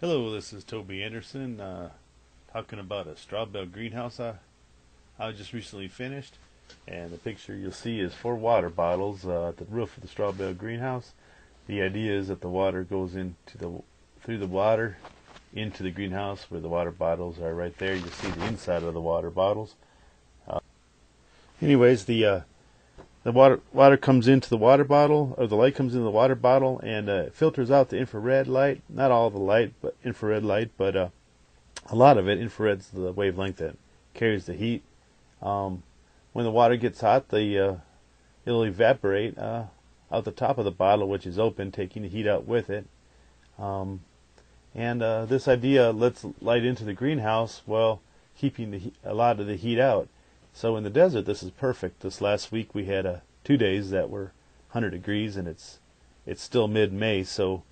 Hello, this is Toby Anderson talking about a straw bale greenhouse I just recently finished, and the picture you'll see is 4 water bottles at the roof of the straw bale greenhouse. The idea is that the water goes through the water into the greenhouse where the water bottles are right there. You see the inside of the water bottles. Anyways, the water comes into the water bottle, or the light comes into the water bottle, and filters out the infrared light. Not all the light, but infrared light, but a lot of it. Infrared's the wavelength that carries the heat. When the water gets hot, it'll evaporate out the top of the bottle, which is open, taking the heat out with it. This idea lets light into the greenhouse while keeping a lot of the heat out. So in the desert, this is perfect. This last week we had 2 days that were 100 degrees, and it's still mid-May. So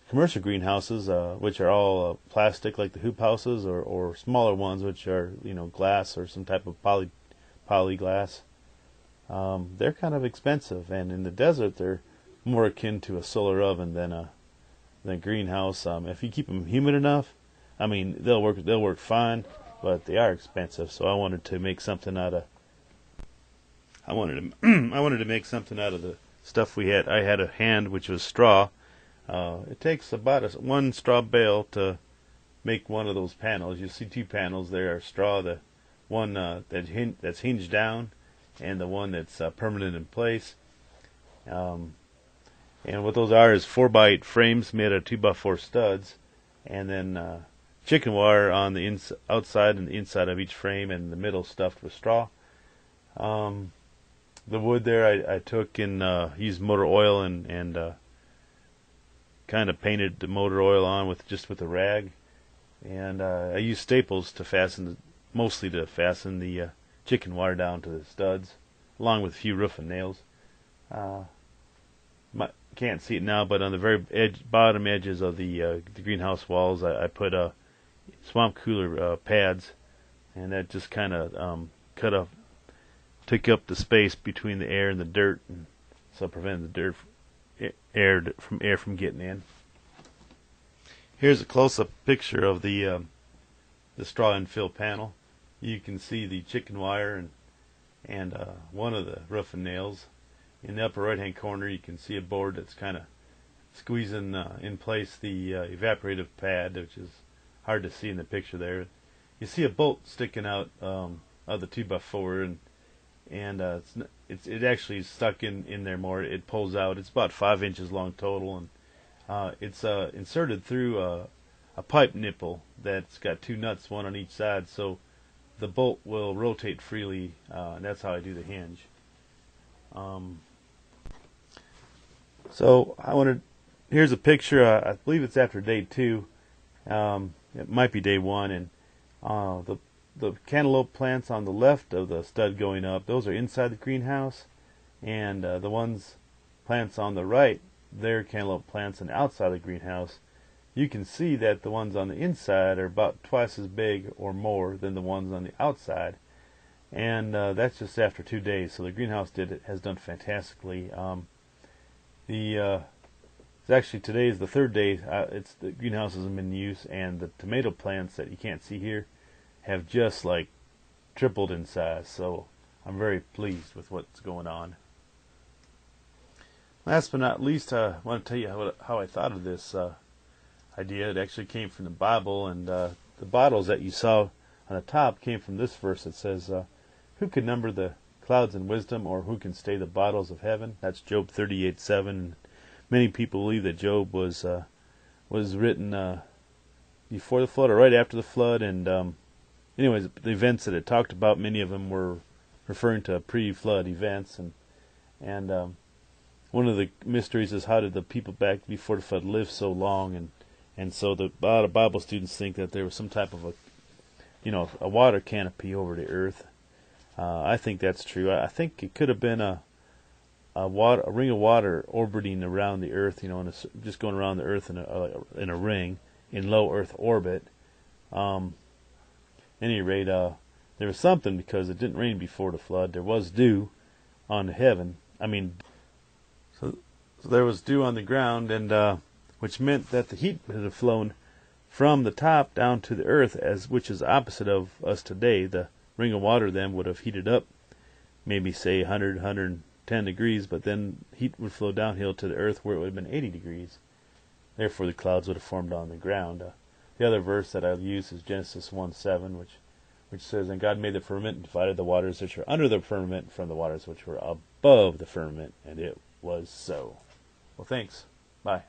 commercial greenhouses, which are all plastic, like the hoop houses, or smaller ones, which are glass or some type of poly glass, they're kind of expensive. And in the desert, they're more akin to a solar oven than a greenhouse. If you keep them humid enough, I mean, they'll work fine. But they are expensive, so I wanted to make something out of. I wanted to make something out of the stuff we had. I had a hand, which was straw. It takes about one straw bale to make one of those panels. You see 2 panels there are straw. The one that's hinged down, and the one that's permanent in place. And what those are is 4x8 frames made of 2x4 studs, and then chicken wire on the outside and the inside of each frame, and the middle stuffed with straw. The wood there I took and used motor oil and kind of painted the motor oil on with a rag, and I used staples to mostly to fasten the chicken wire down to the studs, along with a few roofing nails. Can't see it now, but on the very bottom edges of the greenhouse walls, I put swamp cooler pads, and that just kind of took up the space between the air and the dirt, and so prevented the air from getting in. Here's a close-up picture of the straw infill panel. You can see the chicken wire and one of the roofing nails. In the upper right-hand corner, you can see a board that's kind of squeezing in place the evaporative pad, which is hard to see in the picture there. You see a bolt sticking out of the 2x4, and it actually is stuck in there more. It pulls out. It's about 5 inches long total, and it's inserted through a pipe nipple that's got 2 nuts, one on each side, so the bolt will rotate freely, and that's how I do the hinge. Here's a picture. I believe it's after day 2. It might be day 1, and the cantaloupe plants on the left of the stud going up, those are inside the greenhouse, and the plants on the right, they're cantaloupe plants and outside the greenhouse. You can see that the ones on the inside are about twice as big or more than the ones on the outside, and that's just after 2 days. So the greenhouse has done fantastically. Actually, today is the 3rd day. The greenhouse has been in use, and the tomato plants that you can't see here have just like tripled in size. So I'm very pleased with what's going on. Last but not least, I want to tell you how I thought of this idea. It actually came from the Bible, and the bottles that you saw on the top came from this verse. It says, "Who can number the clouds in wisdom, or who can stay the bottles of heaven?" That's Job 38:7. Many people believe that Job was written before the flood or right after the flood, and anyways, the events that it talked about, many of them were referring to pre-flood events, and one of the mysteries is, how did the people back before the flood live so long? And so a lot of Bible students think that there was some type of a water canopy over the earth. I think that's true. I think it could have been a ring of water orbiting around the Earth, just going around the Earth in a ring in low Earth orbit. At any rate, there was something, because it didn't rain before the flood. There was dew on the heaven. So there was dew on the ground, and which meant that the heat would have flown from the top down to the earth, which is opposite of us today. The ring of water then would have heated up, maybe say 100, 110 degrees, but then heat would flow downhill to the earth where it would have been 80 degrees. Therefore, the clouds would have formed on the ground. The other verse that I'll use is Genesis 1:7, which says, "And God made the firmament and divided the waters which were under the firmament from the waters which were above the firmament, and it was so." Well, thanks. Bye.